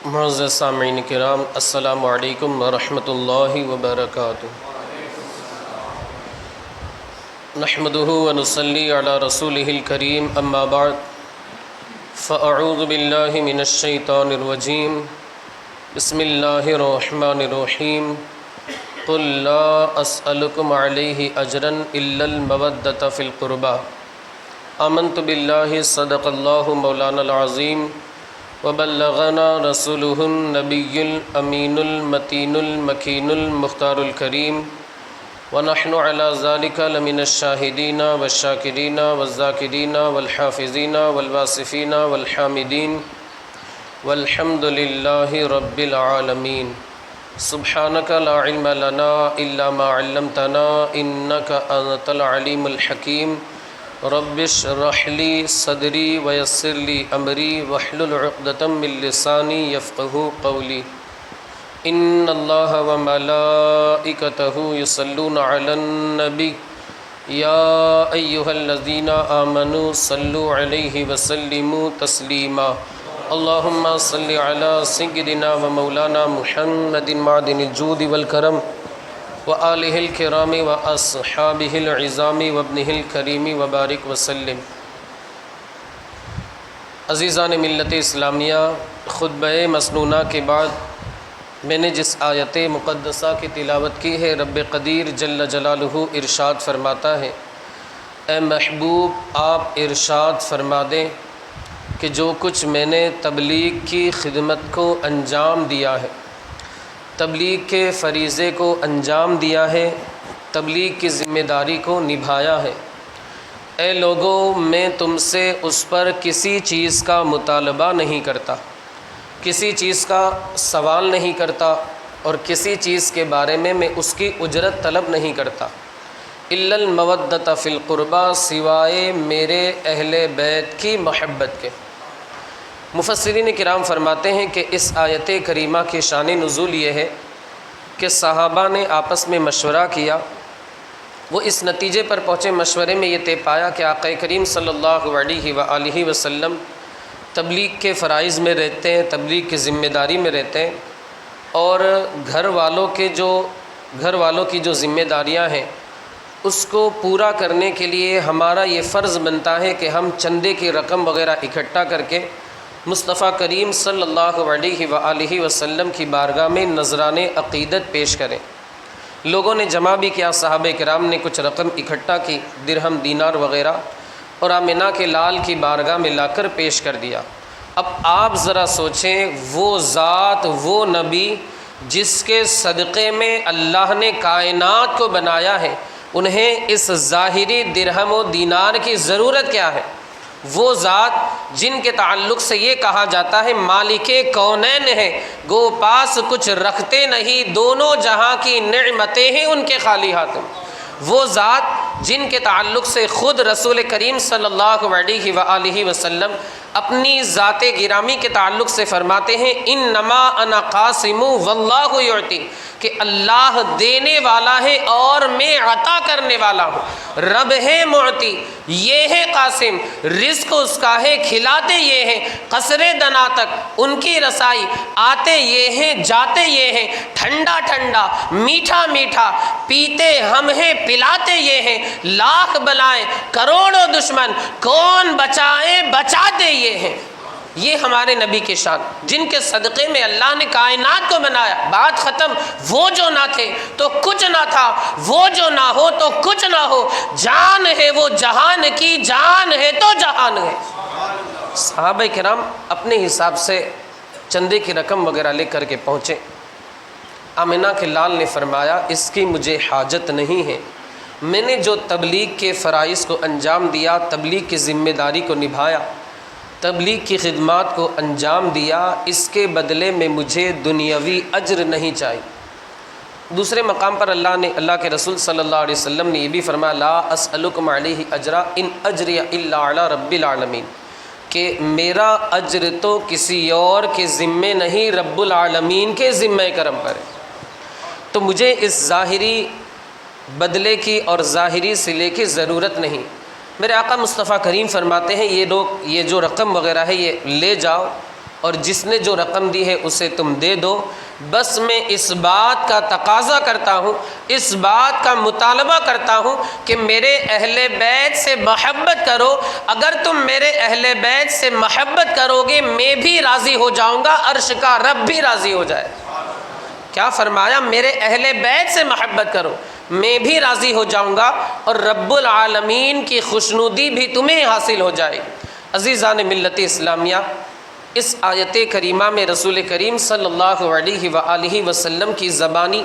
معزز سامعین کرام، السلام علیکم ورحمۃ اللہ وبرکاتہ۔ نحمدہ ونصلی علی رسولہ الکریم، اما بعد فاعوذ باللہ من الشیطان الرجیم، بسم اللہ الرحمن الرحیم۔ قل لا اسألکم علیہ اجرا الا المودۃ فی القربى، آمنت باللہ صدق اللہ مولانا العظیم، وبلغنا رسولہ النبی الامین المتین المکین المختار الکریم، ونحن علی ذلک لمن الشاہدین والشاکرین والذاکرین والحافظین والواصفین والحامدین، والحمد للہ رب العالمین۔ سبحانک لا علم لنا الا ما علمتنا انک انت العلیم الحکیم۔ رب اشرح لی صدری ویسر لی امری واحلل عقدۃ من لسانی یفقہوا قولی۔ ان اللہ وملائکتہ یصلون علی النبی یا ایہا الذین آمنوا صلوا علیہ وسلموا تسلیما۔ اللہم صل علی سیدنا ومولانا محمد معدن الجود والکرم وآلہ الکرام واصحابہ العظام وابنہ الکریم وبارک وسلم۔ عزیزان ملت اسلامیہ، خطبہ مسنونہ کے بعد میں نے جس آیت مقدسہ کی تلاوت کی ہے، رب قدیر جل جلالہ ارشاد فرماتا ہے، اے محبوب آپ ارشاد فرما دیں کہ جو کچھ میں نے تبلیغ کی خدمت کو انجام دیا ہے، تبلیغ کے فریضے کو انجام دیا ہے، تبلیغ کی ذمہ داری کو نبھایا ہے، اے لوگوں میں تم سے اس پر کسی چیز کا مطالبہ نہیں کرتا، کسی چیز کا سوال نہیں کرتا، اور کسی چیز کے بارے میں اس کی اجرت طلب نہیں کرتا، الا المودۃ فی القربى، سوائے میرے اہل بیت کی محبت کے۔ مفسرین کرام فرماتے ہیں کہ اس آیت کریمہ کی شان نزول یہ ہے کہ صحابہ نے آپس میں مشورہ کیا، وہ اس نتیجے پر پہنچے، مشورے میں یہ طے پایا کہ آقا کریم صلی اللہ علیہ وآلہ وسلم تبلیغ کے فرائض میں رہتے ہیں، تبلیغ کی ذمہ داری میں رہتے ہیں، اور گھر والوں کی جو ذمہ داریاں ہیں اس کو پورا کرنے کے لیے ہمارا یہ فرض بنتا ہے کہ ہم چندے کی رقم وغیرہ اکٹھا کر کے مصطفیٰ کریم صلی اللہ علیہ وآلہ وسلم کی بارگاہ میں نذران عقیدت پیش کریں۔ لوگوں نے جمع بھی کیا، صحابہ کرام نے کچھ رقم اکٹھا کی، درہم دینار وغیرہ، اور آمنہ کے لال کی بارگاہ میں لا کر پیش کر دیا۔ اب آپ ذرا سوچیں، وہ ذات، وہ نبی جس کے صدقے میں اللہ نے کائنات کو بنایا ہے، انہیں اس ظاہری درہم و دینار کی ضرورت کیا ہے؟ وہ ذات جن کے تعلق سے یہ کہا جاتا ہے مالک کونین ہے، گو پاس کچھ رکھتے نہیں، دونوں جہاں کی نعمتیں ہیں ان کے خالی ہاتھ میں۔ وہ ذات جن کے تعلق سے خود رسول کریم صلی اللہ علیہ وآلہ وسلم اپنی ذات گرامی کے تعلق سے فرماتے ہیں، انما انا قاسم واللہ یعطی، کہ اللہ دینے والا ہے اور میں عطا کرنے والا ہوں، رب ہے معطی، یہ ہے قاسم، رزق اس کا ہے، کھلاتے یہ ہیں، قصر دنا تک ان کی رسائی، آتے یہ ہیں جاتے یہ ہیں، ٹھنڈا ٹھنڈا میٹھا میٹھا پیتے ہم ہیں، پلاتے یہ ہیں، لاکھ بلائیں کروڑوں دشمن کون بچائے بچاتے یہ ہیں۔ یہ ہمارے نبی کے شان، جن کے صدقے میں اللہ نے کائنات کو بنایا۔ بات ختم، وہ جو نہ تھے تو کچھ نہ تھا، وہ جو نہ ہو تو کچھ نہ ہو، جان ہے وہ جہان کی، جان ہے تو جہان ہے۔ صحابہ کرام اپنے حساب سے چندے کی رقم وغیرہ لے کر کے پہنچے۔ آمنہ کے لال نے فرمایا، اس کی مجھے حاجت نہیں ہے، میں نے جو تبلیغ کے فرائض کو انجام دیا، تبلیغ کی ذمہ داری کو نبھایا، تبلیغ کی خدمات کو انجام دیا، اس کے بدلے میں مجھے دنیاوی اجر نہیں چاہیے۔ دوسرے مقام پر اللہ کے رسول صلی اللہ علیہ وسلم نے یہ بھی فرمایا، لا اسألکم علیہ اجرا ان اجری الا علی رب العالمین، کہ میرا اجر تو کسی اور کے ذمے نہیں، رب العالمین کے ذمہ کرم پر ہے، تو مجھے اس ظاہری بدلے کی اور ظاہری صلے کی ضرورت نہیں۔ میرے آقا مصطفیٰ کریم فرماتے ہیں یہ جو رقم وغیرہ ہے یہ لے جاؤ اور جس نے جو رقم دی ہے اسے تم دے دو۔ بس میں اس بات کا تقاضا کرتا ہوں، اس بات کا مطالبہ کرتا ہوں کہ میرے اہل بیت سے محبت کرو۔ اگر تم میرے اہل بیت سے محبت کرو گے میں بھی راضی ہو جاؤں گا، عرش کا رب بھی راضی ہو جائے۔ کیا فرمایا؟ میرے اہل بیت سے محبت کرو میں بھی راضی ہو جاؤں گا اور رب العالمین کی خوشنودی بھی تمہیں حاصل ہو جائے۔ عزیزان ملت اسلامیہ، اس آیت کریمہ میں رسول کریم صلی اللہ علیہ وآلہ وسلم کی زبانی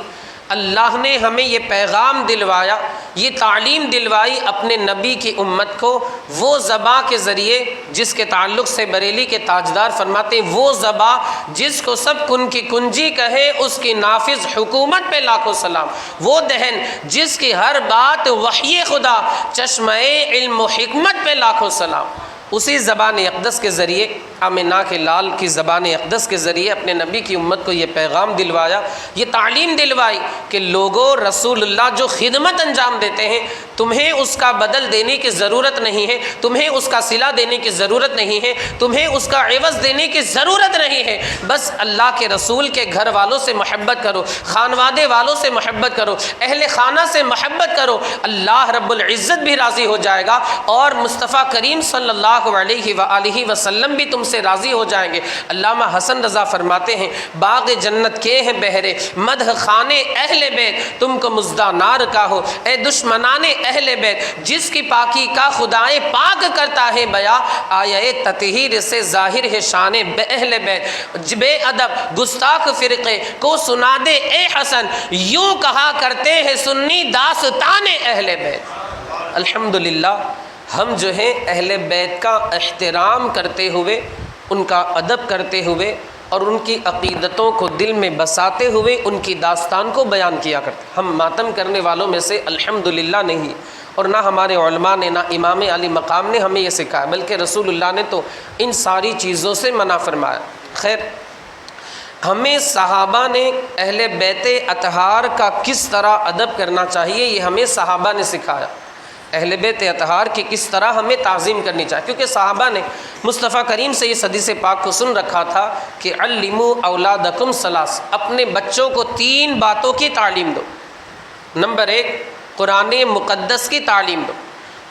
اللہ نے ہمیں یہ پیغام دلوایا، یہ تعلیم دلوائی اپنے نبی کی امت کو، وہ زباں کے ذریعے جس کے تعلق سے بریلی کے تاجدار فرماتے ہیں وہ زباں جس کو سب کن کی کنجی کہے اس کی نافذ حکومت پہ لاکھوں سلام، وہ دہن جس کی ہر بات وحی خدا چشمہ علم و حکمت پہ لاکھوں سلام۔ اسی زبان اقدس کے ذریعے، آمنہ کے لال کی زبان اقدس کے ذریعے اپنے نبی کی امت کو یہ پیغام دلوایا، یہ تعلیم دلوائی کہ لوگوں، رسول اللہ جو خدمت انجام دیتے ہیں تمہیں اس کا بدل دینے کی ضرورت نہیں ہے، تمہیں اس کا صلہ دینے کی ضرورت نہیں ہے، تمہیں اس کا عوض دینے کی ضرورت نہیں ہے۔ بس اللہ کے رسول کے گھر والوں سے محبت کرو، خانوادے والوں سے محبت کرو، اہل خانہ سے محبت کرو، اللہ رب العزت بھی راضی ہو جائے گا اور مصطفیٰ کریم صلی اللہ علیہ وآلہ وسلم بھی تم سے راضی ہو جائیں گے۔ علامہ حسن رضا فرماتے ہیں باغ جنت کے ہیں بہرے مدح خانے اہل بیت، تم کو مزدہ نار کا ہو اے دشمنان اہل بیت، جس کی پاکی کا خدائے پاک کرتا ہے بیاں، آیہ تطہیر سے ظاہر ہے شان اہل بیت، بے ادب گستاخ فرقے کو سنا دے اے حسن، یوں کہا کرتے ہیں سنی داستان اہل بیت۔ الحمدللہ ہم جو ہیں اہل بیت کا احترام کرتے ہوئے، ان کا ادب کرتے ہوئے اور ان کی عقیدتوں کو دل میں بساتے ہوئے ان کی داستان کو بیان کیا کرتے ہیں۔ ہم ماتم کرنے والوں میں سے الحمدللہ نہیں، اور نہ ہمارے علماء نے، نہ امام علی مقام نے ہمیں یہ سکھایا، بلکہ رسول اللہ نے تو ان ساری چیزوں سے منع فرمایا۔ خیر، ہمیں صحابہ نے اہل بیت اطہار کا کس طرح ادب کرنا چاہیے یہ ہمیں صحابہ نے سکھایا، اہل بیت اطہار کی کس طرح ہمیں تعظیم کرنی چاہیے، کیونکہ صحابہ نے مصطفیٰ کریم سے اس حدیث پاک کو سن رکھا تھا کہ علموا اولادکم ثلاث، اپنے بچوں کو 3 باتوں کی تعلیم دو۔ نمبر 1 قرآن مقدس کی تعلیم دو،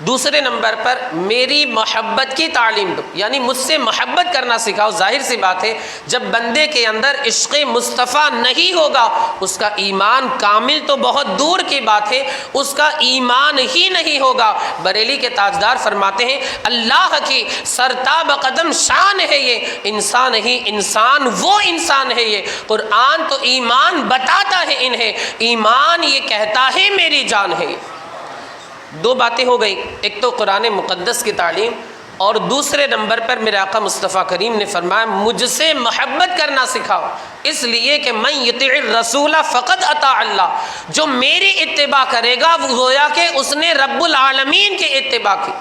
دوسرے نمبر پر میری محبت کی تعلیم دو، یعنی مجھ سے محبت کرنا سکھاؤ۔ ظاہر سی بات ہے جب بندے کے اندر عشق مصطفیٰ نہیں ہوگا اس کا ایمان کامل تو بہت دور کی بات ہے، اس کا ایمان ہی نہیں ہوگا۔ بریلی کے تاجدار فرماتے ہیں اللہ کی سرتاب قدم شان ہے یہ، انسان ہی انسان وہ انسان ہے یہ، قرآن تو ایمان بتاتا ہے انہیں، ایمان یہ کہتا ہے میری جان ہے۔ 2 باتیں ہو گئی، ایک تو قرآن مقدس کی تعلیم، اور دوسرے نمبر پر میرے آقا مصطفیٰ کریم نے فرمایا مجھ سے محبت کرنا سکھاؤ، اس لیے کہ من یطع الرسول فقد اطاع اللہ، جو میری اتباع کرے گا وہ گویا کہ اس نے رب العالمین کی اتباع کی،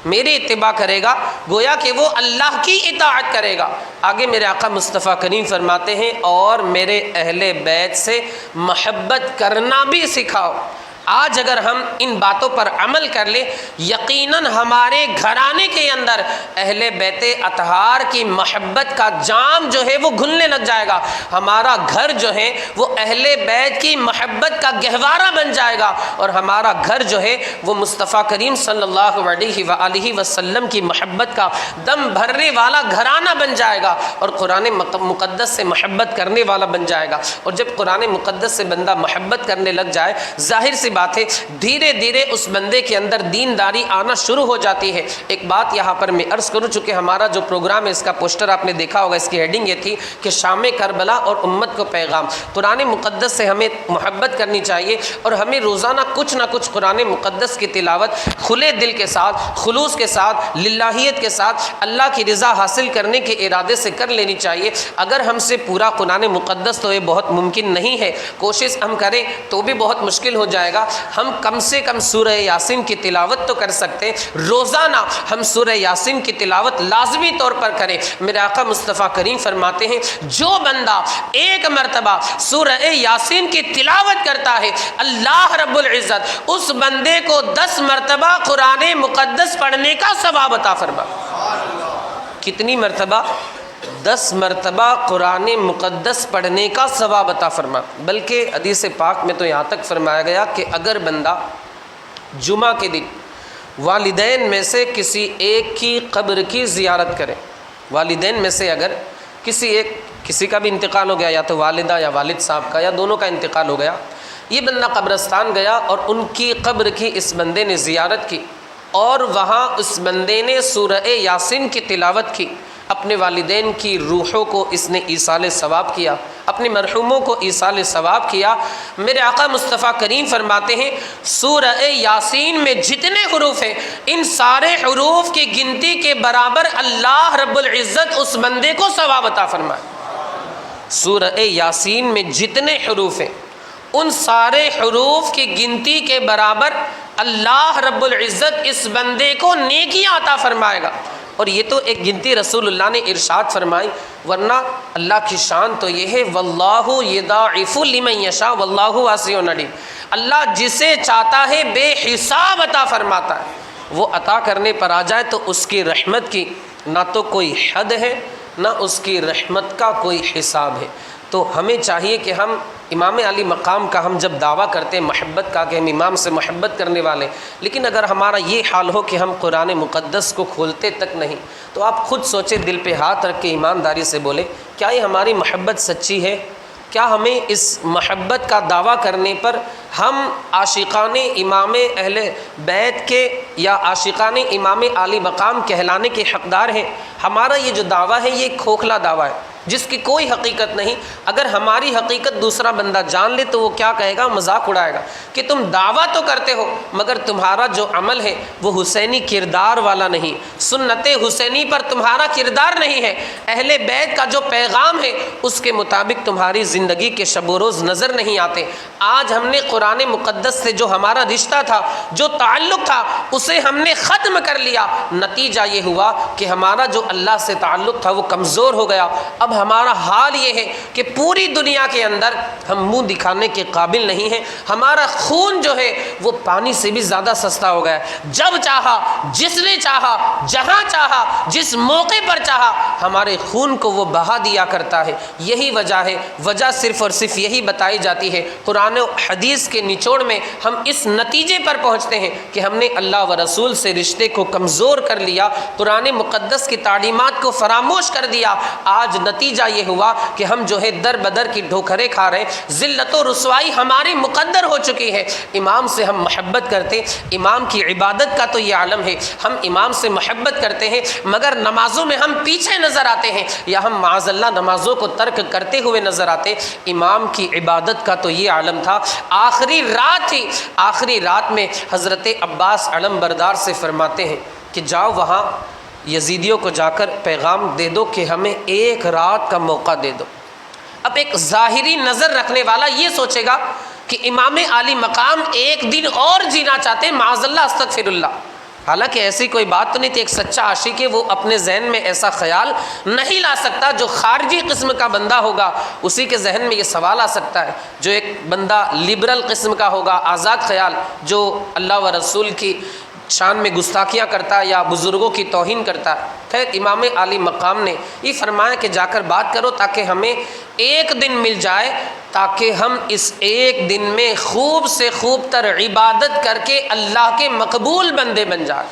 میری اتباع کرے گا گویا کہ وہ اللہ کی اطاعت کرے گا۔ آگے میرے آقا مصطفیٰ کریم فرماتے ہیں اور میرے اہل بیت سے محبت کرنا بھی سکھاؤ۔ آج اگر ہم ان باتوں پر عمل کر لیں یقیناً ہمارے گھرانے کے اندر اہل بیت اطہار کی محبت کا جام جو ہے وہ گھلنے لگ جائے گا، ہمارا گھر جو ہے وہ اہل بیت کی محبت کا گہوارہ بن جائے گا، اور ہمارا گھر جو ہے وہ مصطفیٰ کریم صلی اللہ علیہ وآلہ وسلم کی محبت کا دم بھرنے والا گھرانہ بن جائے گا، اور قرآن مقدس سے محبت کرنے والا بن جائے گا۔ اور جب قرآن مقدس سے بندہ محبت کرنے لگ جائے ظاہر سی بات ہے دھیرے دھیرے اس بندے کے اندر دینداری آنا شروع ہو جاتی ہے۔ ایک بات یہاں پر میں عرض کروں، چونکہ ہمارا جو پروگرام ہے اس کا پوسٹر آپ نے دیکھا ہوگا، اس کی ہیڈنگ یہ تھی کہ شام کربلا اور امت کو پیغام۔ قرآن مقدس سے ہمیں محبت کرنی چاہیے اور ہمیں روزانہ کچھ نہ کچھ قرآن مقدس کی تلاوت کھلے دل کے ساتھ، خلوص کے ساتھ، للہیت کے ساتھ، اللہ کی رضا حاصل کرنے کے ارادے سے کر لینی چاہیے۔ اگر ہم سے پورا قرآن مقدس تو یہ بہت ممکن نہیں ہے، کوشش ہم کریں تو بھی بہت مشکل ہو جائے گا، ہم کم سے کم سورہ یاسین کی تلاوت تو کر سکتے ہیں، روزانہ ہم سورہ یاسین کی تلاوت لازمی طور پر کریں۔ میرے آقا مصطفیٰ کریم فرماتے ہیں جو بندہ 1 مرتبہ سورہ یاسین کی تلاوت کرتا ہے اللہ رب العزت اس بندے کو 10 مرتبہ قرآن مقدس پڑھنے کا ثواب عطا فرما۔ کتنی مرتبہ؟ 10 مرتبہ قرآن مقدس پڑھنے کا ثواب عطا فرما۔ بلکہ حدیث پاک میں تو یہاں تک فرمایا گیا کہ اگر بندہ جمعہ کے دن والدین میں سے کسی ایک کی قبر کی زیارت کرے، والدین میں سے اگر کسی کا بھی انتقال ہو گیا، یا تو والدہ یا والد صاحب کا، یا دونوں کا انتقال ہو گیا، یہ بندہ قبرستان گیا اور ان کی قبر کی اس بندے نے زیارت کی، اور وہاں اس بندے نے سورہ یاسین کی تلاوت کی، اپنے والدین کی روحوں کو اس نے ایصال ثواب کیا، اپنے مرحوموں کو ایصال ثواب کیا۔ میرے آقا مصطفیٰ کریم فرماتے ہیں سورہ یاسین میں جتنے حروف ہیں، ان سارے حروف کی گنتی کے برابر اللہ رب العزت اس بندے کو ثواب عطا فرمائے۔ سورہ یاسین میں جتنے حروف ہیں، ان سارے حروف کی گنتی کے برابر اللہ رب العزت اس بندے کو نیکیاں عطا فرمائے گا۔ اور یہ تو ایک گنتی رسول اللہ نے ارشاد فرمائی، ورنہ اللہ کی شان تو یہ ہے واللہ یضاعف لمن یشاء واللہ واسع علیم، اللہ جسے چاہتا ہے بے حساب عطا فرماتا ہے۔ وہ عطا کرنے پر آ جائے تو اس کی رحمت کی نہ تو کوئی حد ہے، نہ اس کی رحمت کا کوئی حساب ہے۔ تو ہمیں چاہیے کہ ہم امام علی مقام کا ہم جب دعویٰ کرتے ہیں محبت کا کہ ہم امام سے محبت کرنے والے، لیکن اگر ہمارا یہ حال ہو کہ ہم قرآن مقدس کو کھولتے تک نہیں، تو آپ خود سوچیں، دل پہ ہاتھ رکھ کے ایمانداری سے بولیں، کیا یہ ہماری محبت سچی ہے؟ کیا ہمیں اس محبت کا دعویٰ کرنے پر ہم عاشقان امام اہل بیت کے یا عاشقان امام علی مقام کہلانے کے حقدار ہیں؟ ہمارا یہ جو دعویٰ ہے یہ کھوکھلا دعویٰ ہے جس کی کوئی حقیقت نہیں۔ اگر ہماری حقیقت دوسرا بندہ جان لے تو وہ کیا کہے گا؟ مذاق اڑائے گا کہ تم دعویٰ تو کرتے ہو مگر تمہارا جو عمل ہے وہ حسینی کردار والا نہیں، سنت حسینی پر تمہارا کردار نہیں ہے، اہل بیت کا جو پیغام ہے اس کے مطابق تمہاری زندگی کے شب و روز نظر نہیں آتے۔ آج ہم نے قرآن مقدس سے جو ہمارا رشتہ تھا، جو تعلق تھا، اسے ہم نے ختم کر لیا، نتیجہ یہ ہوا کہ ہمارا جو اللہ سے تعلق تھا وہ کمزور ہو گیا۔ اب ہمارا حال یہ ہے کہ پوری دنیا کے اندر ہم منہ دکھانے کے قابل نہیں ہیں، ہمارا خون جو ہے وہ پانی سے بھی زیادہ سستا ہو گیا ہے۔ جب چاہا، جس نے چاہا، جہاں چاہا، جس موقع پر چاہا، ہمارے خون کو وہ بہا دیا کرتا ہے۔ یہی وجہ ہے، وجہ صرف اور صرف یہی بتائی جاتی ہے۔ قرآن و حدیث کے نچوڑ میں ہم اس نتیجے پر پہنچتے ہیں کہ ہم نے اللہ و رسول سے رشتے کو کمزور کر لیا، قرآن مقدس کی تعلیمات کو فراموش کر دیا۔ آج نتیجہ یہ ہوا کہ ہم جو ہے در بدر کی ڈھوکرے کھا رہے ہیں، ذلت و رسوائی ہماری مقدر ہو چکی ہے۔ امام سے ہم محبت کرتے، امام کی عبادت کا تو یہ عالم ہے، ہم امام سے محبت کرتے ہیں مگر نمازوں میں ہم پیچھے نظر آتے ہیں، یا ہم معاذ اللہ نمازوں کو ترک کرتے ہوئے نظر آتے۔ امام کی عبادت کا تو یہ عالم تھا۔ آخری رات تھی، آخری رات میں حضرت عباس علم بردار سے فرماتے ہیں کہ جاؤ وہاں یزیدیوں کو جا کر پیغام دے دو کہ ہمیں ایک رات کا موقع دے دو۔ اب ایک ظاہری نظر رکھنے والا یہ سوچے گا کہ امام علی مقام ایک دن اور جینا چاہتے ہیں، معاذ اللہ استغفر اللہ۔ حالانکہ ایسی کوئی بات تو نہیں تھی، ایک سچا عاشق ہے وہ اپنے ذہن میں ایسا خیال نہیں لا سکتا۔ جو خارجی قسم کا بندہ ہوگا اسی کے ذہن میں یہ سوال آ سکتا ہے، جو ایک بندہ لبرل قسم کا ہوگا، آزاد خیال، جو اللہ و رسول کی شان میں گستاخیاں کرتا ہے یا بزرگوں کی توہین کرتا ہے۔ خیر امام علی مقام نے یہ فرمایا کہ جا کر بات کرو تاکہ ہمیں ایک دن مل جائے، تاکہ ہم اس ایک دن میں خوب سے خوب تر عبادت کر کے اللہ کے مقبول بندے بن جائیں۔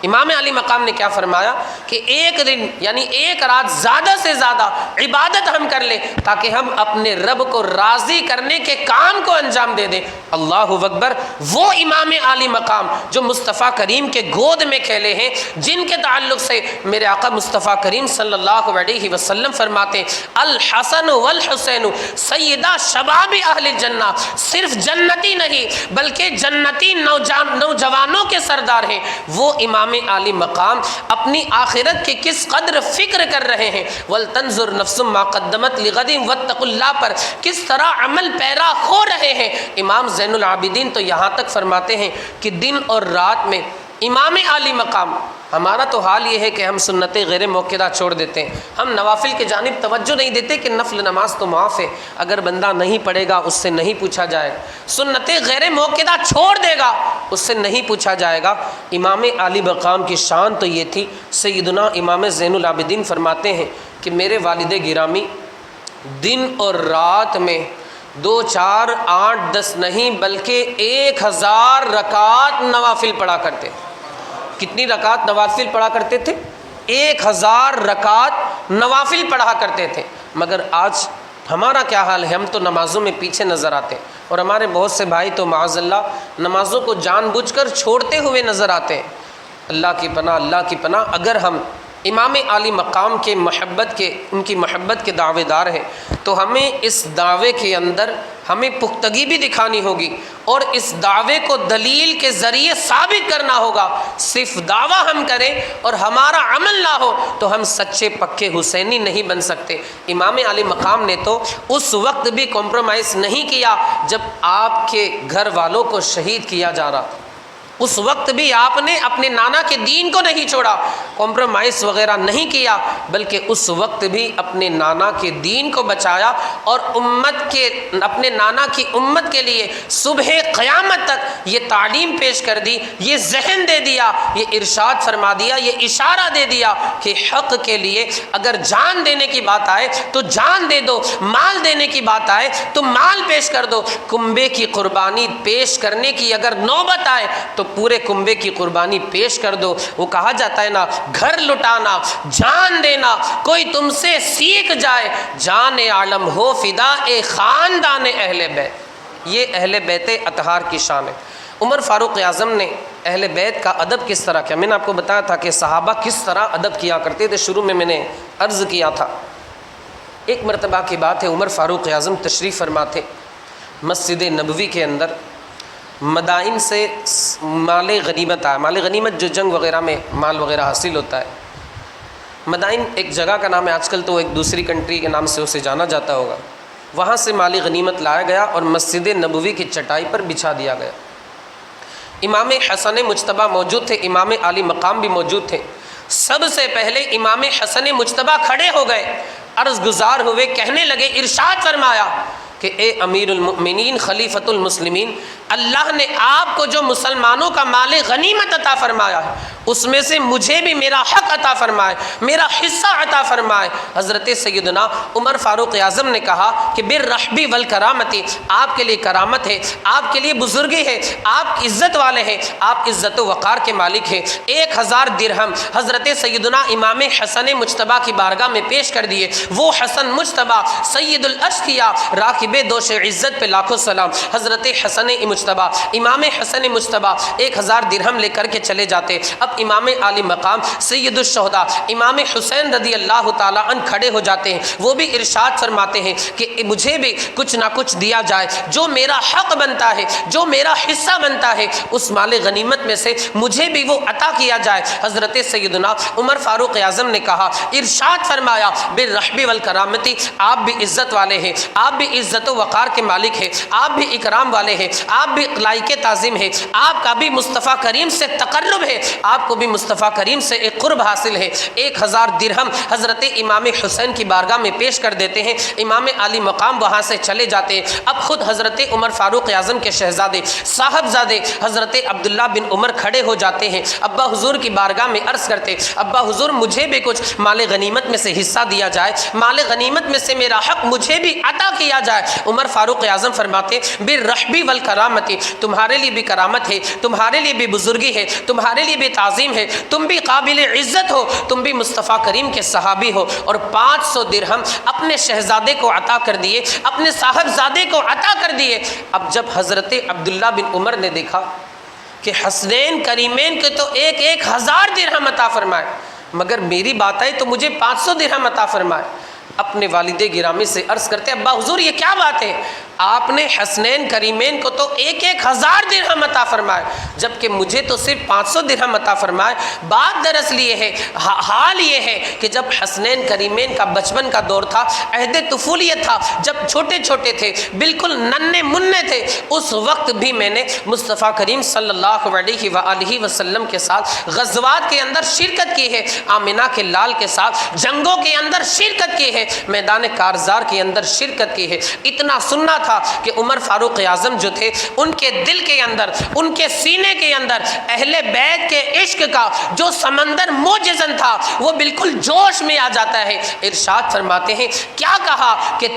امام علی مقام نے کیا فرمایا کہ ایک دن یعنی ایک رات زیادہ سے زیادہ عبادت ہم کر لیں تاکہ ہم اپنے رب کو راضی کرنے کے کام کو انجام دے دیں۔ اللہ اکبر۔ وہ امام علی مقام جو مصطفیٰ کریم کے گود میں کھیلے ہیں، جن کے تعلق سے میرے آقا مصطفیٰ کریم صلی اللہ علیہ وسلم فرماتے ہیں الحسن والحسین سیدہ شباب اہل جنہ، صرف جنتی نہیں بلکہ جنتی نوجوانوں کے سردار ہیں۔ وہ امام علی مقام اپنی آخرت کے کس قدر فکر کر رہے ہیں، وَلْتَنْظُرْ نَفْسٌ مَا قَدَّمَتْ لِغَدٍ وَاتَّقُوا اللَّهَ پر کس طرح عمل پیرا ہو رہے ہیں۔ امام زین العابدین تو یہاں تک فرماتے ہیں کہ دن اور رات میں امام عالی مقام. ہمارا تو حال یہ ہے کہ ہم سنت غیر موقدہ چھوڑ دیتے ہیں، ہم نوافل کی جانب توجہ نہیں دیتے کہ نفل نماز تو معاف ہے، اگر بندہ نہیں پڑھے گا اس سے نہیں پوچھا جائے گا، سنت غیر موقدہ چھوڑ دے گا اس سے نہیں پوچھا جائے گا. امام عالی مقام کی شان تو یہ تھی. سیدنا امام زین العابدین فرماتے ہیں کہ میرے والد گرامی دن اور رات میں 2 4 8 10 نہیں بلکہ 1000 رکعت نوافل پڑھا کرتے. کتنی رکعت نوافل پڑھا کرتے تھے؟ 1000 رکعت نوافل پڑھا کرتے تھے. مگر آج ہمارا کیا حال ہے؟ ہم تو نمازوں میں پیچھے نظر آتے ہیں، اور ہمارے بہت سے بھائی تو معاذ اللہ نمازوں کو جان بوجھ کر چھوڑتے ہوئے نظر آتے ہیں. اللہ کی پناہ، اللہ کی پناہ. اگر ہم امام عالی مقام کے محبت کے، ان کی محبت کے دعوے دار ہیں تو ہمیں اس دعوے کے اندر ہمیں پختگی بھی دکھانی ہوگی، اور اس دعوے کو دلیل کے ذریعے ثابت کرنا ہوگا. صرف دعویٰ ہم کریں اور ہمارا عمل نہ ہو تو ہم سچے پکے حسینی نہیں بن سکتے. امام عالی مقام نے تو اس وقت بھی کمپرومائز نہیں کیا جب آپ کے گھر والوں کو شہید کیا جا رہا تھا. اس وقت بھی آپ نے اپنے نانا کے دین کو نہیں چھوڑا، کمپرومائز وغیرہ نہیں کیا، بلکہ اس وقت بھی اپنے نانا کے دین کو بچایا، اور امت کے، اپنے نانا کی امت کے لیے صبح قیامت تک یہ تعلیم پیش کر دی، یہ ذہن دے دیا، یہ ارشاد فرما دیا، یہ اشارہ دے دیا کہ حق کے لیے اگر جان دینے کی بات آئے تو جان دے دو، مال دینے کی بات آئے تو مال پیش کر دو. کنبے کی قربانی پیش کرنے کی اگر نوبت آئے تو پورے کنبے کی قربانی پیش کر دو. وہ کہا جاتا ہے نا، گھر لٹانا، جان دینا، کوئی تم سے سیکھ جائے، جان عالم ہو فدا اے خاندان اہل بیت. یہ اہل بیت اطہار کی شان ہے. عمر فاروق اعظم نے اہل بیت کا ادب کس طرح کیا؟ میں نے آپ کو بتایا تھا کہ صحابہ کس طرح ادب کیا کرتے تھے. شروع میں نے عرض کیا تھا. ایک مرتبہ کی بات ہے، عمر فاروق اعظم تشریف فرما تھے مسجد نبوی کے اندر. مدائن سے مال غنیمت آیا. مال غنیمت جو جنگ وغیرہ میں مال وغیرہ حاصل ہوتا ہے. مدائن ایک جگہ کا نام ہے، آج کل تو ایک دوسری کنٹری کے نام سے اسے جانا جاتا ہوگا. وہاں سے مال غنیمت لایا گیا اور مسجد نبوی کی چٹائی پر بچھا دیا گیا. امام حسن مجتبیٰ موجود تھے، امام عالی مقام بھی موجود تھے. سب سے پہلے امام حسن مجتبیٰ کھڑے ہو گئے، عرض گزار ہوئے، کہنے لگے، ارشاد فرمایا کہ اے امیر المؤمنین خلیفۃ المسلمین، اللہ نے آپ کو جو مسلمانوں کا مال غنیمت عطا فرمایا ہے اس میں سے مجھے بھی میرا حق عطا فرمائے، میرا حصہ عطا فرمائے. حضرت سیدنا عمر فاروق اعظم نے کہا کہ بالرحبی والکرامتی، آپ کے لیے کرامت ہے، آپ کے لیے بزرگی ہے، آپ عزت والے ہیں، آپ عزت و وقار کے مالک ہیں. 1000 درہم حضرت سیدنا امام حسن مجتبیٰ کی بارگاہ میں پیش کر دیے. وہ حسن مجتبیٰ سید الاشقیاء راکب دوش عزت پہ لاکھوں سلام، حضرت حسن مجتبیٰ، امام حسن مجتبیٰ 1000 درہم لے کر کے چلے جاتے. اب امام عالی مقام سید الشہداء امام حسین رضی اللہ تعالیٰ عنہ کھڑے ہو جاتے ہیں. وہ بھی ارشاد فرماتے ہیں کہ مجھے بھی کچھ نہ کچھ دیا جائے، جو میرا حق بنتا ہے، جو میرا حصہ بنتا ہے، اس مال غنیمت میں سے مجھے بھی وہ عطا کیا جائے. حضرت سیدنا عمر فاروق اعظم نے کہا، ارشاد فرمایا بالرحبی والکرامتی، آپ بھی عزت والے ہیں، آپ بھی عزت و وقار کے مالک ہیں، آپ بھی اکرام والے ہیں، آپ بھی لائق تعظیم ہیں، آپ کا بھی مصطفیٰ کریم سے تقرب ہے، آپ کو بھی مصطفیٰ کریم سے ایک قرب حاصل ہے. 1000 درہم حضرت امام حسین کی بارگاہ میں پیش کر دیتے ہیں. امام عالی مقام وہاں سے چلے جاتے ہیں. اب خود حضرت عمر فاروق اعظم کے شہزادے صاحبزادے حضرت عبداللہ بن عمر کھڑے ہو جاتے ہیں. ابا حضور کی بارگاہ میں عرض کرتے، ابا حضور مجھے بھی کچھ مال غنیمت میں سے حصہ دیا جائے، مال غنیمت میں سے میرا حق مجھے بھی عطا کیا جائے. عمر فاروق اعظم فرماتے بالرحبی والکرامتی، تمہارے لیے بھی کرامت ہے، تمہارے لیے بھی بزرگی ہے، تمہارے لیے بھی تعظیم ہے، تم بھی قابل عزت ہو، تم بھی مصطفیٰ کریم کے صحابی ہو. اور 500 درہم اپنے شہزادے کو عطا کر دیے، اپنے صاحبزادے کو عطا کر دیے. اب جب حضرت عبداللہ بن عمر نے دیکھا کہ حسنین کریمین کے تو 1000 درہم عطا فرمائے، مگر میری بات آئی تو مجھے 500 درہم عطا فرمائے. اپنے والد گرامی سے عرض کرتے ابا حضور یہ کیا بات ہے؟ آپ نے حسنین کریمین کو تو 1,000 درہم عطا فرمائے جبکہ مجھے تو صرف 500 درہم عطا فرمائے۔ بات دراصل یہ ہے، حال یہ ہے کہ جب حسنین کریمین کا بچپن کا دور تھا، عہد طفولیت تھا، جب چھوٹے چھوٹے تھے، بالکل ننھے منھے تھے، اس وقت بھی میں نے مصطفیٰ کریم صلی اللہ علیہ وآلہ وسلم کے ساتھ غزوات کے اندر شرکت کی ہے، آمنہ کے لال کے ساتھ جنگوں کے اندر شرکت کی ہے، میدان کارزار کے اندر شرکت کی ہے۔ اتنا سننا تھا کہ عمر فاروق اعظم جو تھے، ان کے دل کے اندر، ان کے سینے کے اندر اہل بیت کے عشق کا جو سمندر موجزن تھا وہ بالکل جوش میں آ جاتا ہے۔ ارشاد فرماتے ہیں کیا کہا کہ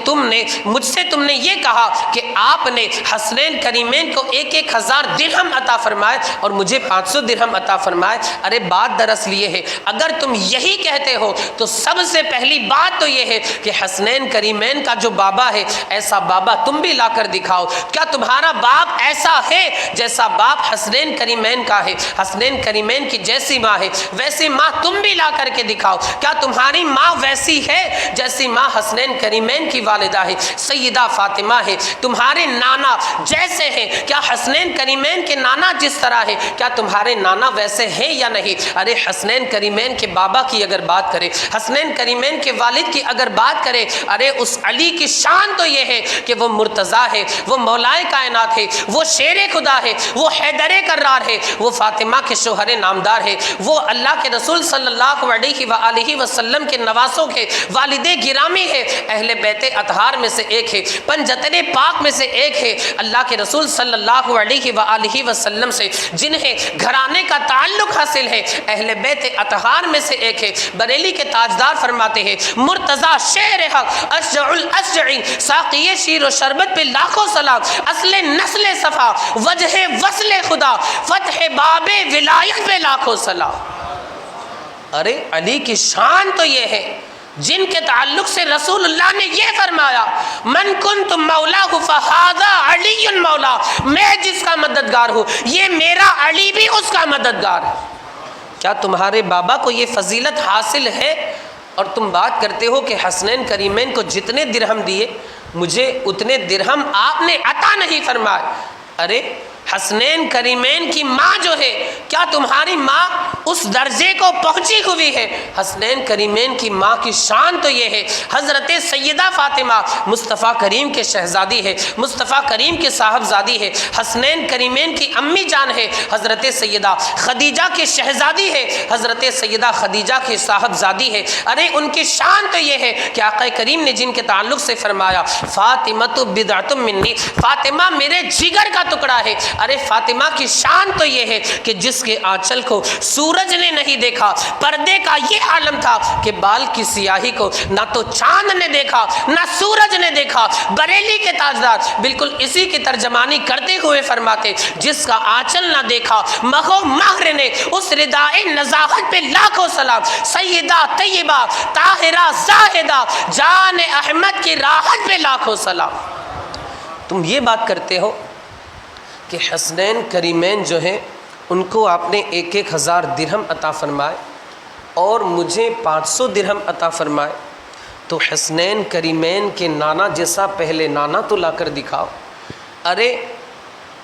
مجھ سے تم نے یہ کہا کہ آپ نے حسنین کریمین کو 1,000 درہم عطا فرمائے اور مجھے 500 درہم عطا فرمائے۔ ارے بات دراصل یہ ہے، اگر تم یہی کہتے ہو تو سب سے پہلی بات تو یہ ہے کہ حسنین کریمین کا جو بابا ہے، ایسا بابا تم بھی لا کر دکھاؤ۔ کیا تمہارا باپ ایسا ہے جیسا باپ حسنین کریمین کا ہے؟ حسنین کریمین کی جیسی ماں ہے ویسی ماں تم بھی لا کر کے دکھاؤ۔ کیا تمہاری ماں ویسی ہے جیسی ماں حسنین کریمین کی والدہ ہے، سیدہ فاطمہ ہے؟ تمہارے نانا جیسے ہیں، کیا حسنین کریمین کے نانا جس طرح ہے کیا تمہارے نانا ویسے ہیں یا نہیں؟ ارے حسنین کریمین کے بابا کی اگر بات کرے، حسنین کریمین کے والد کی اگر بات کرے، ارے اس علی کی شان تو یہ ہے کہ وہ مرتضیٰ ہے، وہ مولائے کائنات ہے، وہ شیر خدا ہے، وہ حیدر کرار ہے، وہ فاطمہ کے شوہر نامدار ہے، وہ اللہ کے رسول صلی اللہ علیہ وآلہ وسلم کے نواسوں کے والد گرامی ہے، اہل بیت اطہار میں سے ایک ہے، پنجتن پاک میں سے ایک ہے، اللہ کے رسول صلی اللہ علیہ وآلہ وسلم سے جنہیں گھرانے کا تعلق حاصل ہے، اہل بیت اطہار میں سے ایک ہے۔ بریلی کے تاجدار فرماتے ہیں مرتضیٰ شیر حق اشجع الاشجعی، ساقی شیر و شربت پہ لاکھوں سلام، اصل نسل صفا، وجہ وصل خدا، فتح باب ولایت پہ لاکھوں سلام۔ ارے علی کی شان تو یہ ہے جن کے تعلق سے رسول اللہ نے یہ فرمایا من کنت مولاہ فہذا علی مولا، میں جس کا مددگار ہوں یہ میرا علی بھی اس کا مددگار ہے۔ کیا تمہارے بابا کو یہ فضیلت حاصل ہے اور تم بات کرتے ہو کہ حسنین کریمین کو جتنے درہم دیے مجھے اتنے درہم آپ نے عطا نہیں فرمائے؟ ارے حسنین کریمین کی ماں جو ہے، کیا تمہاری ماں اس درجے کو پہنچی ہوئی ہے؟ حسنین کریمین کی ماں کی شان تو یہ ہے، حضرت سیدہ فاطمہ مصطفیٰ کریم کے شہزادی ہے، مصطفیٰ کریم کے صاحبزادی ہے، حسنین کریمین کی امی جان ہے، حضرت سیدہ خدیجہ کے شہزادی ہے، حضرت سیدہ خدیجہ کی صاحبزادی ہے۔ ارے ان کی شان تو یہ ہے کہ آقا کریم نے جن کے تعلق سے فرمایا فاطمۃ بضعۃ منی، فاطمہ میرے جگر کا ٹکڑا ہے۔ ارے فاطمہ کی شان تو یہ ہے کہ جس کے آنچل کو سورج نے نہیں دیکھا، پردے کا یہ عالم تھا کہ بال کی سیاہی کو نہ تو چاند نے دیکھا نہ سورج نے دیکھا۔ بریلی کے تاجدار بالکل اسی کی ترجمانی کرتے ہوئے فرماتے جس کا آنچل نہ دیکھا مغو مہر نے، اس ردائے نزاہت پہ لاکھوں سلام، سیدہ طیبہ طاہرہ زاہدہ جان احمد کی راحت پہ لاکھوں سلام۔ تم یہ بات کرتے ہو کہ حسنین کریمین جو ہیں ان کو آپ نے 1,000 درہم عطا فرمائے اور مجھے 500 درہم عطا فرمائے، تو حسنین کریمین کے نانا جیسا پہلے نانا تو لا کر دکھاؤ۔ ارے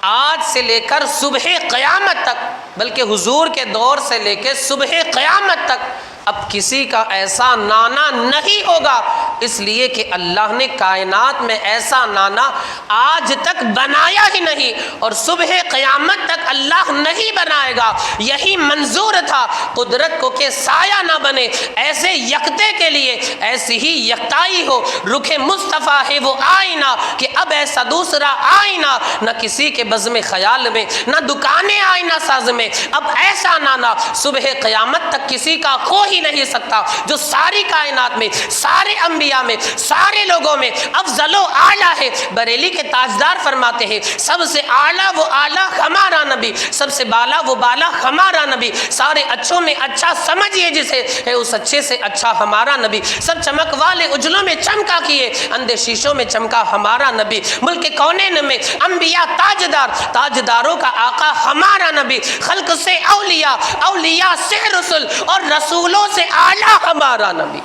آج سے لے کر صبح قیامت تک، بلکہ حضور کے دور سے لے کے صبح قیامت تک اب کسی کا ایسا نانا نہیں ہوگا، اس لیے کہ اللہ نے کائنات میں ایسا نانا آج تک بنایا ہی نہیں اور صبح قیامت تک اللہ نہیں بنائے گا۔ یہی منظور تھا قدرت کو کہ سایہ نہ بنے، ایسے یکتے کے لیے ایسی ہی یکتائی ہو۔ رخ مصطفیٰ ہے وہ آئینہ کہ اب ایسا دوسرا آئینہ نہ کسی کے بزم خیال میں، نہ دکانیں آئینہ ساز میں، اب ایسا نانا صبح قیامت تک کسی کا ہو ہی نہیں سکتا جو ساری کائنات میں، سارے انبیاء میں، سارے لوگوں میں افضل و اعلیٰ ہے۔ بریلی کے تاجدار فرماتے ہیں سب سے اعلیٰ وہ اعلیٰ ہمارا نبی، سب سے بالا وہ بالا ہمارا نبی، سارے اچھوں میں اچھا سمجھیے جسے ہے اس اچھے سے اچھا ہمارا نبی، سب چمک والے اجلوں میں چمکا کیے اندھے شیشوں میں چمکا ہمارا نبی، ملک کونین میں انبیاء تاجدار، تاجداروں کا آقا ہمارا نبی، خلق سے اولیاء، اولیاء سے رسول اور رسولوں سے اعلیٰ ہمارا نبی۔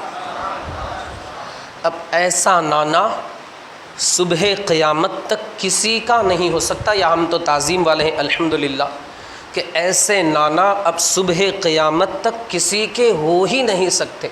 اب ایسا نانا صبح قیامت تک کسی کا نہیں ہو سکتا، یا ہم تو تعظیم والے ہیں الحمدللہ کہ ایسے نانا اب صبح قیامت تک کسی کے ہو ہی نہیں سکتے،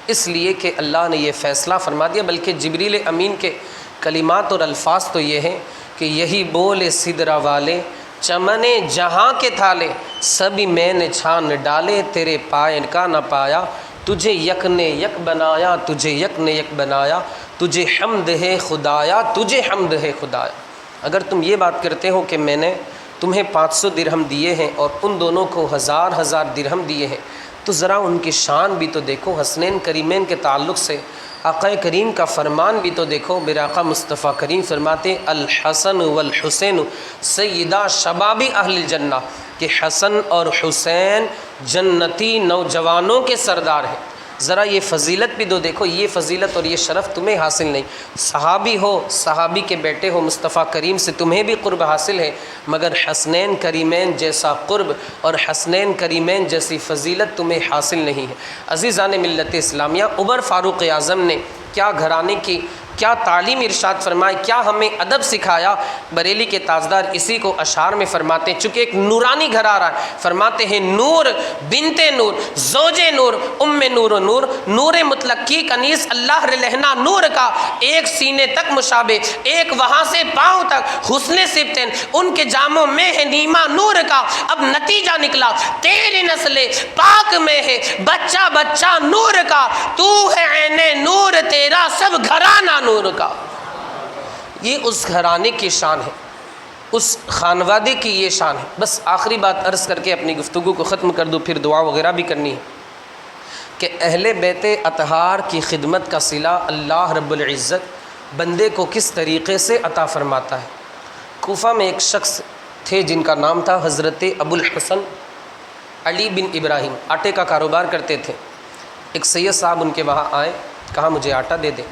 اس لیے کہ اللہ نے یہ فیصلہ فرما دیا۔ بلکہ جبریل امین کے کلمات اور الفاظ تو یہ ہیں کہ یہی بولے سدرہ والے چمنے جہاں کے تھالے، سبھی میں نے چھان ڈالے تیرے پائے کا نہ پایا، تجھے یک نے یک بنایا، تجھے یک نے یک بنایا، تجھے حمد ہے خدایا، تجھے حمد ہے خدایا۔ اگر تم یہ بات کرتے ہو کہ میں نے تمہیں 500 درہم دیے ہیں اور ان دونوں کو 1000 درہم دیے ہیں، تو ذرا ان کی شان بھی تو دیکھو، حسنین کریمین کے تعلق سے آقا کریم کا فرمان بھی تو دیکھو۔ میرے آقا مصطفیٰ کریم فرماتے ہیں الحسن والحسین سیدہ شباب اہل الجنہ، کہ حسن اور حسین جنتی نوجوانوں کے سردار ہیں۔ ذرا یہ فضیلت بھی تو دیکھو، یہ فضیلت اور یہ شرف تمہیں حاصل نہیں، صحابی ہو، صحابی کے بیٹے ہو، مصطفیٰ کریم سے تمہیں بھی قرب حاصل ہے، مگر حسنین کریمین جیسا قرب اور حسنین کریمین جیسی فضیلت تمہیں حاصل نہیں ہے۔ عزیزان ملت اسلامیہ، عمر فاروق اعظم نے کیا گھرانے کی کیا تعلیم ارشاد فرمائے، کیا ہمیں ادب سکھایا۔ بریلی کے تاجدار اسی کو اشعار میں فرماتے ہیں، چونکہ ایک نورانی گھر آ رہا ہے، فرماتے ہیں نور بنت نور زوج نور ام نور و نور، نور مطلق کی کنیز اللہ رلہنا نور کا، ایک سینے تک مشابہ، ایک وہاں سے پاؤں تک حسن سبتن، ان کے جاموں میں ہے نیما نور کا۔ اب نتیجہ نکلا تیری نسل پاک میں ہے بچہ بچہ نور کا، تو ہے عین نور تیرا سب گھرانہ نور کا۔ یہ اس گھرانے کی شان ہے، اس خانوادے کی یہ شان ہے۔ بس آخری بات عرض کر کے اپنی گفتگو کو ختم کر دوں، پھر دعا وغیرہ بھی کرنی ہے، کہ اہل بیت اطہار کی خدمت کا صلہ اللہ رب العزت بندے کو کس طریقے سے عطا فرماتا ہے۔ کوفہ میں ایک شخص تھے جن کا نام تھا حضرت ابو الحسن علی بن ابراہیم، آٹے کا کاروبار کرتے تھے۔ ایک سید صاحب ان کے وہاں آئے، کہا مجھے آٹا دے دیں۔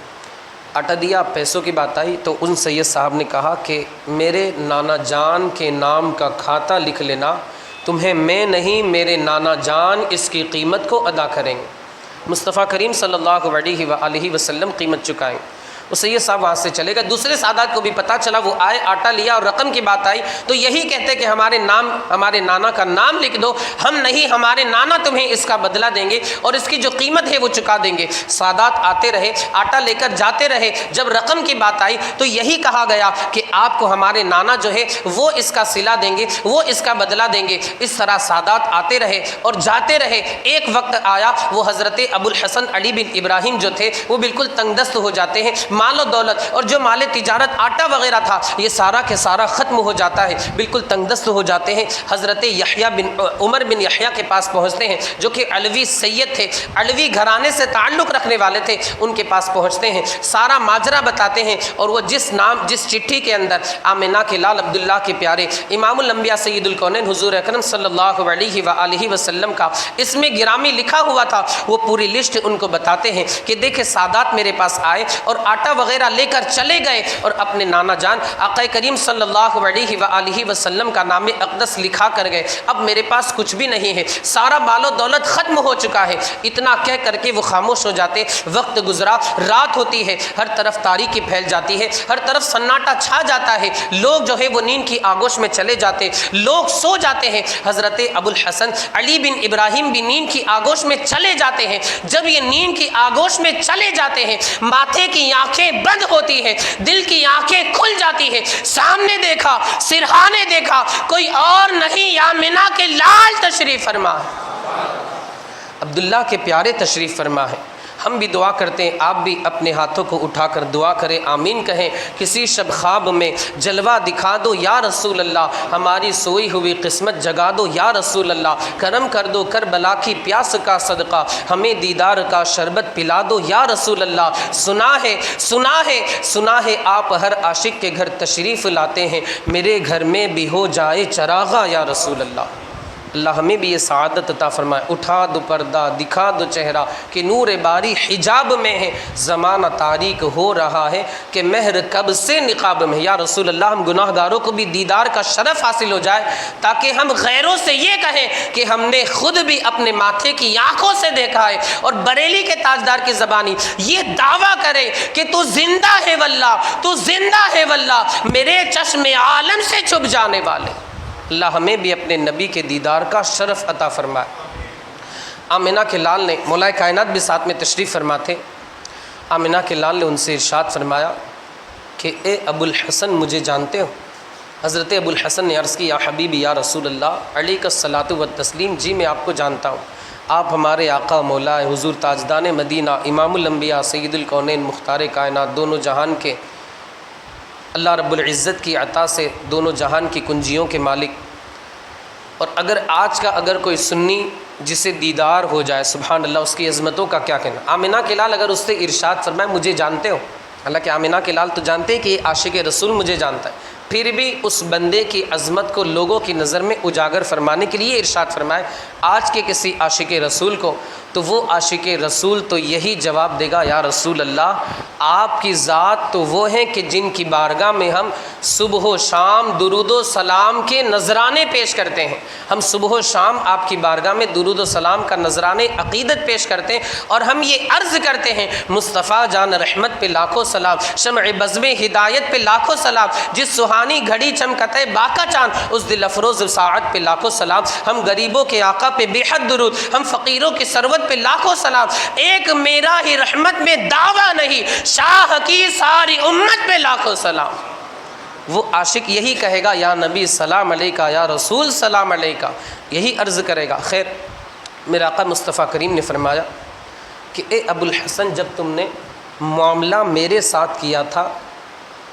آٹا دیا، پیسوں کی بات آئی تو ان سید صاحب نے کہا کہ میرے نانا جان کے نام کا کھاتا لکھ لینا، تمہیں میں نہیں میرے نانا جان اس کی قیمت کو ادا کریں گے۔ مصطفیٰ کریم صلی اللہ علیہ وآلہ وسلم قیمت چکائیں۔ وہ سید صاحب وہاں سے چلے گئے۔ دوسرے سادات کو بھی پتہ چلا، وہ آئے، آٹا لیا اور رقم کی بات آئی تو یہی کہتے کہ ہمارے نانا کا نام لکھ دو، ہم نہیں، ہمارے نانا تمہیں اس کا بدلہ دیں گے اور اس کی جو قیمت ہے وہ چکا دیں گے۔ سادات آتے رہے، آٹا لے کر جاتے رہے، جب رقم کی بات آئی تو یہی کہا گیا کہ آپ کو ہمارے نانا جو ہے وہ اس کا صلہ دیں گے، وہ اس کا بدلہ دیں گے۔ اس طرح سادات آتے رہے اور جاتے رہے۔ ایک وقت آیا وہ حضرت ابو الحسن علی بن ابراہیم جو تھے وہ بالکل تنگ دست ہو جاتے ہیں، مال و دولت اور جو مال تجارت آٹا وغیرہ تھا یہ سارا کے سارا ختم ہو جاتا ہے، بالکل تنگ دست ہو جاتے ہیں۔ حضرت عمر بن یحییٰ کے پاس پہنچتے ہیں جو کہ علوی سید تھے، علوی گھرانے سے تعلق رکھنے والے تھے، ان کے پاس پہنچتے ہیں، سارا ماجرا بتاتے ہیں اور وہ جس چٹھی کے اندر آمنہ کے لال عبداللہ کے پیارے امام الانبیاء سید الکونین حضور اکرم صلی اللہ علیہ وآلہ وسلم کا اس میں گرامی لکھا ہوا تھا، وہ پوری لسٹ ان کو بتاتے ہیں کہ دیکھیں سادات میرے پاس آئے اور آٹا وغیرہ لے کر چلے گئے اور اپنے نانا جان آقا کریم صلی اللہ علیہ وآلہ وسلم کا نام اقدس لکھا کر گئے، اب میرے پاس کچھ بھی نہیں ہے، سارا مال و دولت ختم ہو چکا ہے۔ اتنا کہہ کر کے وہ خاموش ہو جاتے۔ وقت گزرا، رات ہوتی ہے، ہر طرف تاریکی پھیل جاتی ہے، ہر طرف سناٹا چھا جاتا ہے، لوگ جو ہے وہ نیند کی آغوش میں چلے جاتے، لوگ سو جاتے ہیں۔ حضرت ابو الحسن علی بن ابراہیم بھی نیند کی آغوش میں چلے جاتے ہیں۔ جب یہ نیند کی آغوش میں چلے جاتے ہیں، ماتھے کی آنکھیں بند ہوتی ہے، دل کی آنکھیں کھل جاتی ہے، سامنے دیکھا، سرہانے دیکھا، کوئی اور نہیں آمنہ کے لال تشریف فرما ہے، عبداللہ کے پیارے تشریف فرما ہے۔ ہم بھی دعا کرتے ہیں، آپ بھی اپنے ہاتھوں کو اٹھا کر دعا کریں، آمین کہیں۔ کسی شب خواب میں جلوہ دکھا دو یا رسول اللہ، ہماری سوئی ہوئی قسمت جگا دو یا رسول اللہ، کرم کر دو کربلا کی پیاس کا صدقہ، ہمیں دیدار کا شربت پلا دو یا رسول اللہ۔ سنا ہے آپ ہر عاشق کے گھر تشریف لاتے ہیں، میرے گھر میں بھی ہو جائے چراغا یا رسول اللہ۔ اللہ ہمیں بھی یہ سعادت عطا فرمائے۔ اٹھا دو پردہ دکھا دو چہرہ کہ نور باری حجاب میں ہے، زمانہ تاریک ہو رہا ہے کہ مہر کب سے نقاب میں ہے۔ یا رسول اللہ ہم گناہ گاروں کو بھی دیدار کا شرف حاصل ہو جائے تاکہ ہم غیروں سے یہ کہیں کہ ہم نے خود بھی اپنے ماتھے کی آنکھوں سے دیکھا ہے، اور بریلی کے تاجدار کی زبانی یہ دعویٰ کرے کہ تو زندہ ہے واللہ، تو زندہ ہے واللہ، میرے چشم عالم سے چھپ جانے والے۔ اللہ ہمیں بھی اپنے نبی کے دیدار کا شرف عطا فرمائے۔ آمنہ کے لال نے، مولا کائنات بھی ساتھ میں تشریف فرما تھے، آمنہ کے لال نے ان سے ارشاد فرمایا کہ اے ابو الحسن مجھے جانتے ہو؟ حضرت ابو الحسن نے عرض کی یا حبیبی یا رسول اللہ علیک الصلاۃ والتسلیم، جی میں آپ کو جانتا ہوں، آپ ہمارے آقا مولا حضور تاجدان مدینہ امام الانبیاء سید الکونین مختار کائنات، دونوں جہان کے اللہ رب العزت کی عطا سے دونوں جہان کی کنجیوں کے مالک۔ اور اگر کوئی سنی جسے دیدار ہو جائے، سبحان اللہ، اس کی عظمتوں کا کیا کہنا۔ آمنہ کے لال اگر اس سے ارشاد فرمائے مجھے جانتے ہو، حالانکہ آمنہ کے لال تو جانتے ہیں کہ یہ عاشق رسول مجھے جانتا ہے، پھر بھی اس بندے کی عظمت کو لوگوں کی نظر میں اجاگر فرمانے کے لیے ارشاد فرمائے آج کے کسی عاشق رسول کو، تو وہ عاشق رسول تو یہی جواب دے گا یا رسول اللہ آپ کی ذات تو وہ ہیں کہ جن کی بارگاہ میں ہم صبح و شام درود و سلام کے نذرانے پیش کرتے ہیں، ہم صبح و شام آپ کی بارگاہ میں درود و سلام کا نذرانے عقیدت پیش کرتے ہیں، اور ہم یہ عرض کرتے ہیں مصطفیٰ جان رحمت پہ لاکھوں سلام، شمع بزم ہدایت پہ لاکھوں سلام، جس سہانی گھڑی چمکتے باقا چاند اس دل افروز ساعت پہ لاکھوں سلام، ہم غریبوں کے آقا پہ بے حد درود، ہم فقیروں کی ثروت پہ لاکھوں سلام، ایک میرا ہی رحمت میں دعویٰ نہیں، شاہ کی ساری امت پہ لاکھوں سلام۔ وہ عاشق یہی کہے گا یا نبی سلام علیکہ، یا رسول سلام علیکہ، یہی عرض کرے گا۔ خیر میرا آقا مصطفیٰ کریم نے فرمایا کہ اے ابو الحسن جب تم نے معاملہ میرے ساتھ کیا تھا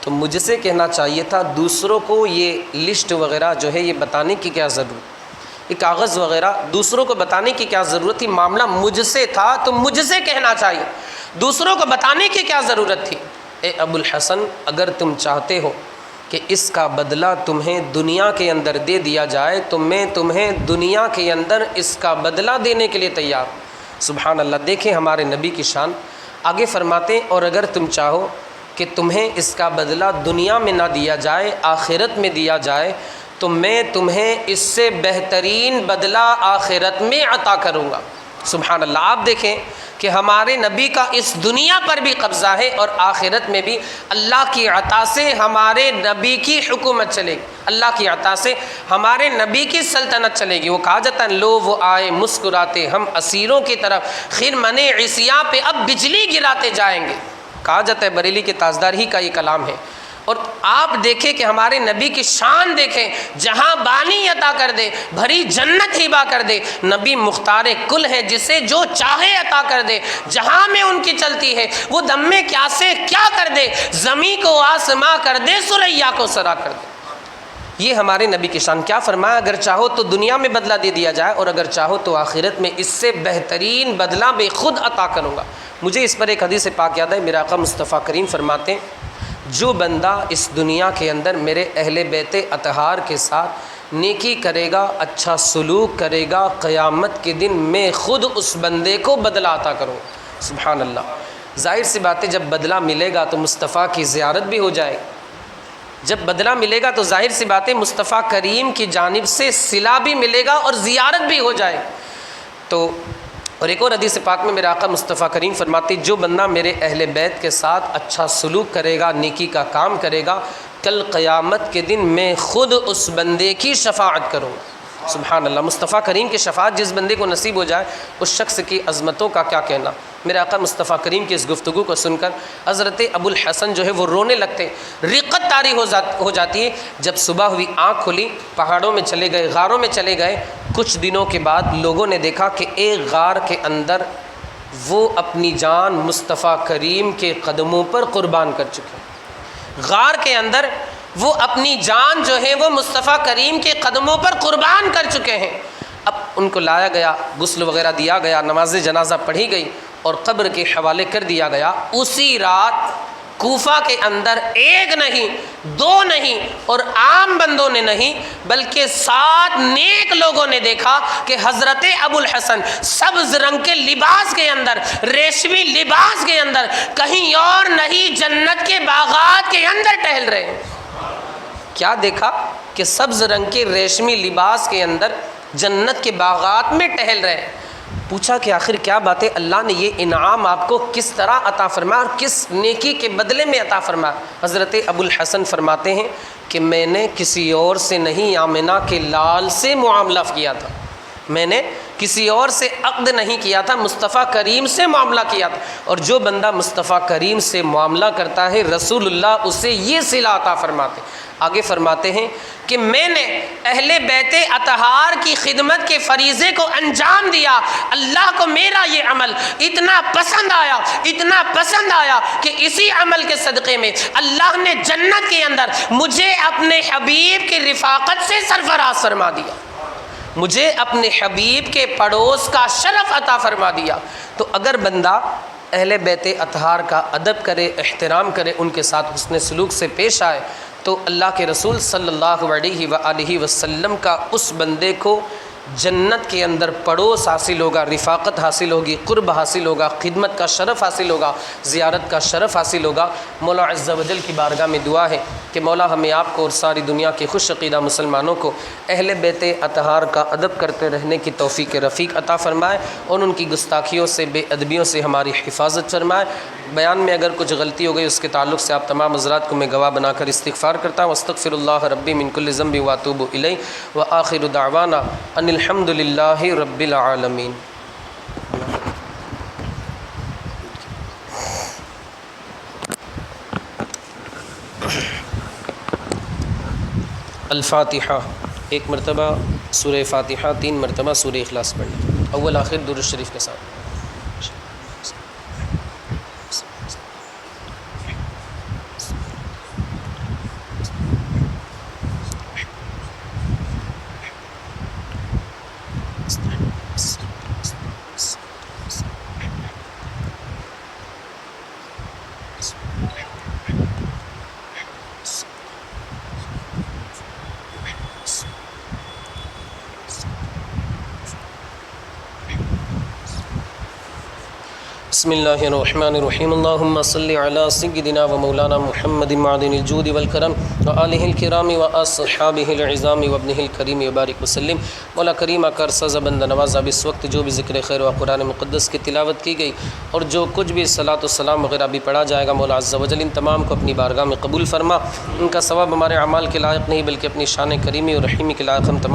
تو مجھ سے کہنا چاہیے تھا، دوسروں کو یہ لسٹ وغیرہ جو ہے یہ بتانے کی کیا ضرورت، یہ کاغذ وغیرہ دوسروں کو بتانے کی کیا ضرورت تھی، معاملہ مجھ سے تھا تو مجھ سے کہنا چاہیے، دوسروں کو بتانے کی کیا ضرورت تھی۔ اے ابو الحسن اگر تم چاہتے ہو کہ اس کا بدلہ تمہیں دنیا کے اندر دے دیا جائے تو میں تمہیں دنیا کے اندر اس کا بدلہ دینے کے لیے تیار ہوں۔ سبحان اللہ، دیکھیں ہمارے نبی کی شان، آگے فرماتے ہیں اور اگر تم چاہو کہ تمہیں اس کا بدلہ دنیا میں نہ دیا جائے آخرت میں دیا جائے تو میں تمہیں اس سے بہترین بدلہ آخرت میں عطا کروں گا۔ سبحان اللہ، آپ دیکھیں کہ ہمارے نبی کا اس دنیا پر بھی قبضہ ہے اور آخرت میں بھی اللہ کی عطا سے ہمارے نبی کی حکومت چلے گی، اللہ کی عطا سے ہمارے نبی کی سلطنت چلے گی۔ وہ کہا جاتا ہے لو وہ آئے مسکراتے ہم اسیروں کی طرف، خرمن عصیاں پہ اب بجلی گراتے جائیں گے، کہا جاتا ہے بریلی کے تاجدار ہی کا یہ کلام ہے۔ اور آپ دیکھیں کہ ہمارے نبی کی شان دیکھیں، جہاں بانی عطا کر دے، بھری جنت ہبا کر دے، نبی مختار کل ہے جسے جو چاہے عطا کر دے، جہاں میں ان کی چلتی ہے وہ دم میں کیا سے کیا کر دے، زمین کو آسماں کر دے، سریا کو سرا کر دے۔ یہ ہمارے نبی کی شان، کیا فرمایا اگر چاہو تو دنیا میں بدلہ دے دیا جائے اور اگر چاہو تو آخرت میں اس سے بہترین بدلہ میں خود عطا کروں گا۔ مجھے اس پر ایک حدیث پاک یاد ہے، میرا آقا مصطفیٰ کریم فرماتے ہیں جو بندہ اس دنیا کے اندر میرے اہل بیت اطہار کے ساتھ نیکی کرے گا، اچھا سلوک کرے گا، قیامت کے دن میں خود اس بندے کو بدلہ عطا کروں۔ سبحان اللہ، ظاہر سی بات ہے جب بدلہ ملے گا تو مصطفیٰ کی زیارت بھی ہو جائے گی، جب بدلہ ملے گا تو ظاہر سی بات ہے مصطفیٰ کریم کی جانب سے صلہ بھی ملے گا اور زیارت بھی ہو جائے تو۔ اور ایک اور حدیث پاک میں میرا آقا مصطفیٰ کریم فرماتے جو بندہ میرے اہل بیت کے ساتھ اچھا سلوک کرے گا، نیکی کا کام کرے گا، کل قیامت کے دن میں خود اس بندے کی شفاعت کروں گا۔ سبحان اللہ، مصطفیٰ کریم کی شفاعت جس بندے کو نصیب ہو جائے اس شخص کی عظمتوں کا کیا کہنا۔ میرے آقا مصطفیٰ کریم کی اس گفتگو کو سن کر حضرت ابو الحسن جو ہے وہ رونے لگتے، رقت طاری ہو جاتی ہے۔ جب صبح ہوئی آنکھ کھلی، پہاڑوں میں چلے گئے، غاروں میں چلے گئے، کچھ دنوں کے بعد لوگوں نے دیکھا کہ ایک غار کے اندر وہ اپنی جان مصطفیٰ کریم کے قدموں پر قربان کر چکے، غار کے اندر وہ اپنی جان جو ہے وہ مصطفیٰ کریم کے قدموں پر قربان کر چکے ہیں۔ اب ان کو لایا گیا، غسل وغیرہ دیا گیا، نماز جنازہ پڑھی گئی اور قبر کے حوالے کر دیا گیا۔ اسی رات کوفہ کے اندر ایک نہیں، دو نہیں اور عام بندوں نے نہیں بلکہ 7 نیک لوگوں نے دیکھا کہ حضرت ابو الحسن سبز رنگ کے لباس کے اندر، ریشمی لباس کے اندر، کہیں اور نہیں جنت کے باغات کے اندر ٹہل رہے ہیں۔ کیا دیکھا؟ کہ سبز رنگ کے ریشمی لباس کے اندر جنت کے باغات میں ٹہل رہے ہیں۔ پوچھا کہ آخر کیا بات ہے، اللہ نے یہ انعام آپ کو کس طرح عطا فرمایا اور کس نیکی کے بدلے میں عطا فرمایا؟ حضرت ابو الحسن فرماتے ہیں کہ میں نے کسی اور سے نہیں، آمنہ کے لال سے معاملہ کیا تھا، میں نے کسی اور سے عقد نہیں کیا تھا، مصطفیٰ کریم سے معاملہ کیا تھا، اور جو بندہ مصطفیٰ کریم سے معاملہ کرتا ہے رسول اللہ اسے یہ صلہ عطا فرماتے۔ آگے فرماتے ہیں کہ میں نے اہل بیت اطہار کی خدمت کے فریضے کو انجام دیا، اللہ کو میرا یہ عمل اتنا پسند آیا، اتنا پسند آیا کہ اسی عمل کے صدقے میں اللہ نے جنت کے اندر مجھے اپنے حبیب کی رفاقت سے سرفراز فرما دیا، مجھے اپنے حبیب کے پڑوس کا شرف عطا فرما دیا۔ تو اگر بندہ اہل بیت اطہار کا ادب کرے، احترام کرے، ان کے ساتھ حسن سلوک سے پیش آئے، تو اللہ کے رسول صلی اللہ علیہ وآلہ وسلم کا اس بندے کو جنت کے اندر پڑوس حاصل ہوگا، رفاقت حاصل ہوگی، قرب حاصل ہوگا، خدمت کا شرف حاصل ہوگا، زیارت کا شرف حاصل ہوگا۔ مولا عز و جل کی بارگاہ میں دعا ہے کہ مولا ہمیں آپ کو اور ساری دنیا کے خوش عقیدہ مسلمانوں کو اہل بیت اطہار کا ادب کرتے رہنے کی توفیق رفیق عطا فرمائے اور ان کی گستاخیوں سے، بے ادبیوں سے ہماری حفاظت فرمائے۔ بیان میں اگر کچھ غلطی ہو گئی اس کے تعلق سے آپ تمام حضرات کو میں گواہ بنا کر استغفار کرتا ہوں۔ استغفر اللہ ربی من کل ذنب واتوب الیہ وآخر دعوانا ان الحمد للہ رب العالمین۔ الفاتحہ، ایک مرتبہ سورہ فاتحہ، 3 مرتبہ سورہ اخلاص پڑھنا، اول آخر درود شریف کے ساتھ۔ بسم اللہ الرحمن الرحیم، اللہم صلی علی سیدنا و مولانا محمد معدن الجود والکرم وآلہ الکرام واصحابہ العظام وابنہ الکریم وبارک وسلم۔ مولا کریم کا عرصہ بندہ نوازا، اس وقت جو بھی ذکر خیر و قرآن مقدس کی تلاوت کی گئی اور جو کچھ بھی صلاۃ و سلام وغیرہ بھی پڑھا جائے گا، مولا عز و جل ان تمام کو اپنی بارگاہ میں قبول فرما۔ ان کا ثواب ہمارے اعمال کے لائق نہیں بلکہ اپنی شان کریمی اور رحیمی کے لائق ہم تمام